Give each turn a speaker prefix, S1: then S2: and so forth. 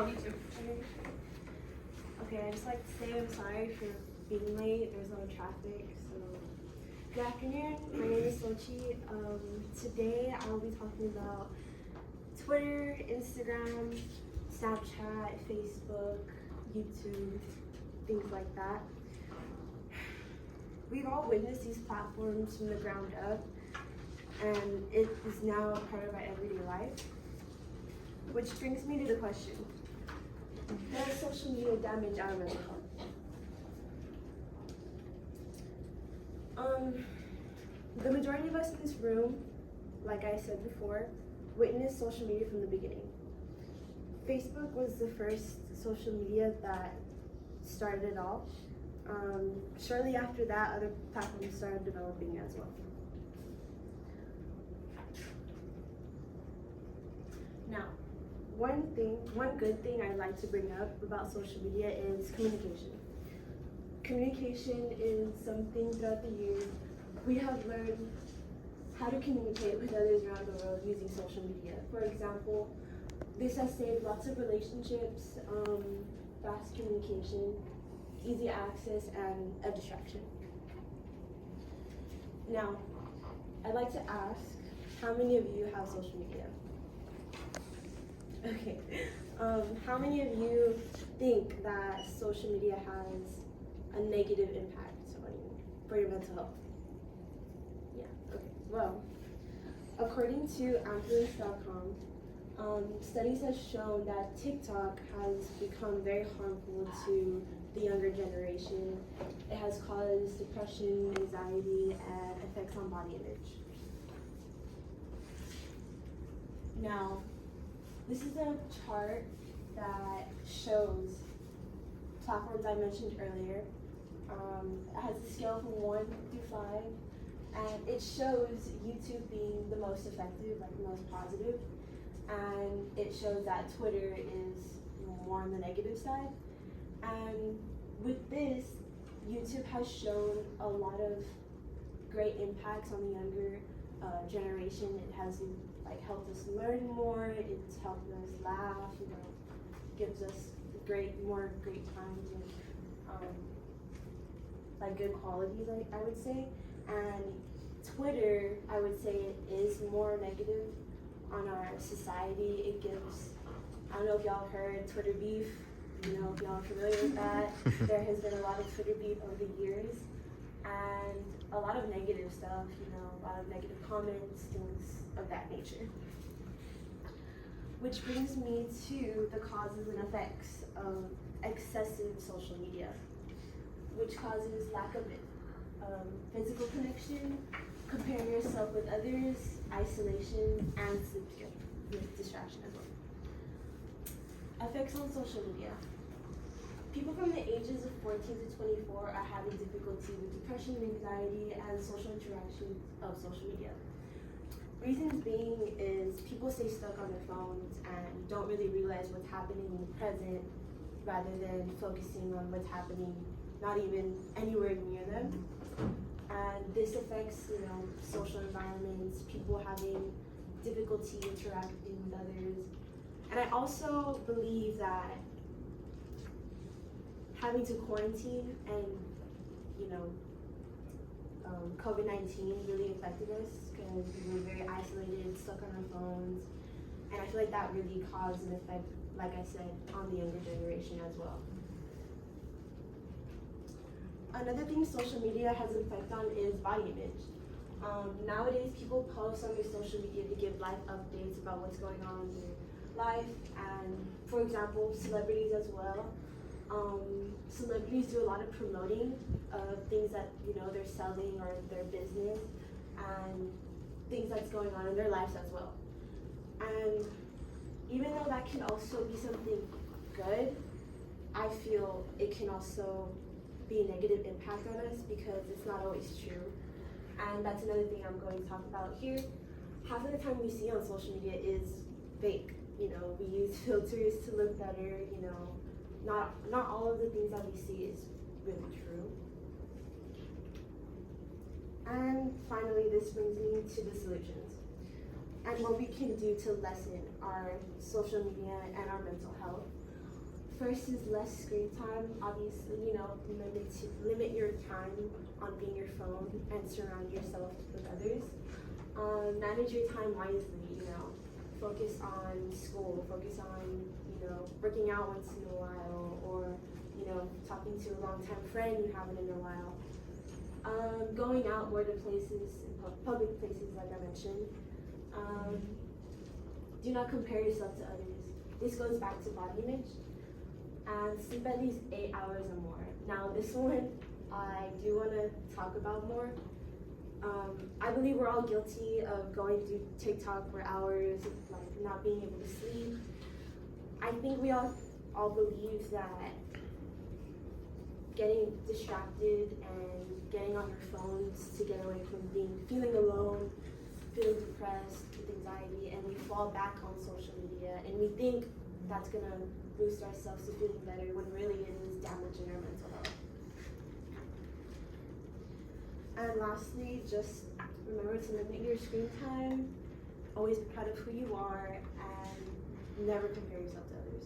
S1: me too.
S2: Okay, I just like to say I'm sorry for being late. There's no traffic, so. Good afternoon. My name is Sochi. Today I'll be talking about Twitter, Instagram, Snapchat, Facebook, YouTube, things like that. We've all witnessed these platforms from the ground up, and it is now a part of our everyday life. Which brings me to the question, does social media damage our mental health? The majority of us in this room, like I said before, witnessed social media from the beginning. Facebook was the first social media that started it all. Shortly after that, other platforms started developing as well. Now, one good thing I'd like to bring up about social media is communication. Communication is something throughout the years we have learned how to communicate with others around the world using social media. For example, this has saved lots of relationships, fast communication, easy access, and a distraction. Now, I'd like to ask, how many of you have social media? Okay. How many of you think that social media has a negative impact for your mental health? Yeah, okay. Well, according to Influence.com, studies have shown that TikTok has become very harmful to the younger generation. It has caused depression, anxiety, and effects on body image. Now, this is a chart that shows platforms I mentioned earlier. It has a scale from 1 through 5, and it shows YouTube being the most effective, like the most positive, and it shows that Twitter is more on the negative side. And with this, YouTube has shown a lot of great impacts on the younger generation. It has helped us learn more. It's helped us laugh. Gives us more great times and good qualities. I would say. And Twitter, I would say, it is more negative on our society. It gives. I don't know if y'all heard Twitter beef. If y'all are familiar with that. There has been a lot of Twitter beef over the years, and a lot of negative stuff. A lot of negative comments, things of that nature. Which brings me to the causes and effects of excessive social media, which causes lack of physical connection, comparing yourself with others, isolation, and sleep distraction as well. Effects on social media. People from the ages of 14 to 24 are having difficulty with depression, anxiety, and social interactions of social media. Reasons being is people stay stuck on their phones and don't really realize what's happening in the present, rather than focusing on what's happening not even anywhere near them. And this affects, social environments, people having difficulty interacting with others. And I also believe that having to quarantine and, COVID-19 really affected us because we were very isolated, stuck on our phones. And I feel like that really caused an effect, like I said, on the younger generation as well. Another thing social media has an effect on is body image. Nowadays, people post on their social media to give life updates about what's going on in their life, and for example, celebrities as well. Celebrities do a lot of promoting of things that they're selling or their business, and things that's going on in their lives as well. And even though that can also be something good, I feel it can also be a negative impact on us because it's not always true. And that's another thing I'm going to talk about here. Half of the time we see on social media is fake. We use filters to look better. Not all of the things that we see is really true. And finally, this brings me to the solutions and what we can do to lessen our social media and our mental health. First is less screen time. Obviously, limit your time on being your phone and surround yourself with others. Manage your time wisely. Focus on school. Focus on working out once in a while, or talking to a longtime friend you haven't in a while. Going out more to places, public places, like I mentioned. Do not compare yourself to others. This goes back to body image. And sleep at least 8 hours or more. Now this one, I do want to talk about more. I believe we're all guilty of going through TikTok for hours, like not being able to sleep. I think we all believe that getting distracted and getting on your phones to get away from feeling alone, feeling depressed, with anxiety, and we fall back on social media, and we think that's gonna boost ourselves to feeling better, when really it is damaging our mental health. And lastly, just remember to limit your screen time, always be proud of who you are, and never compare yourself to others.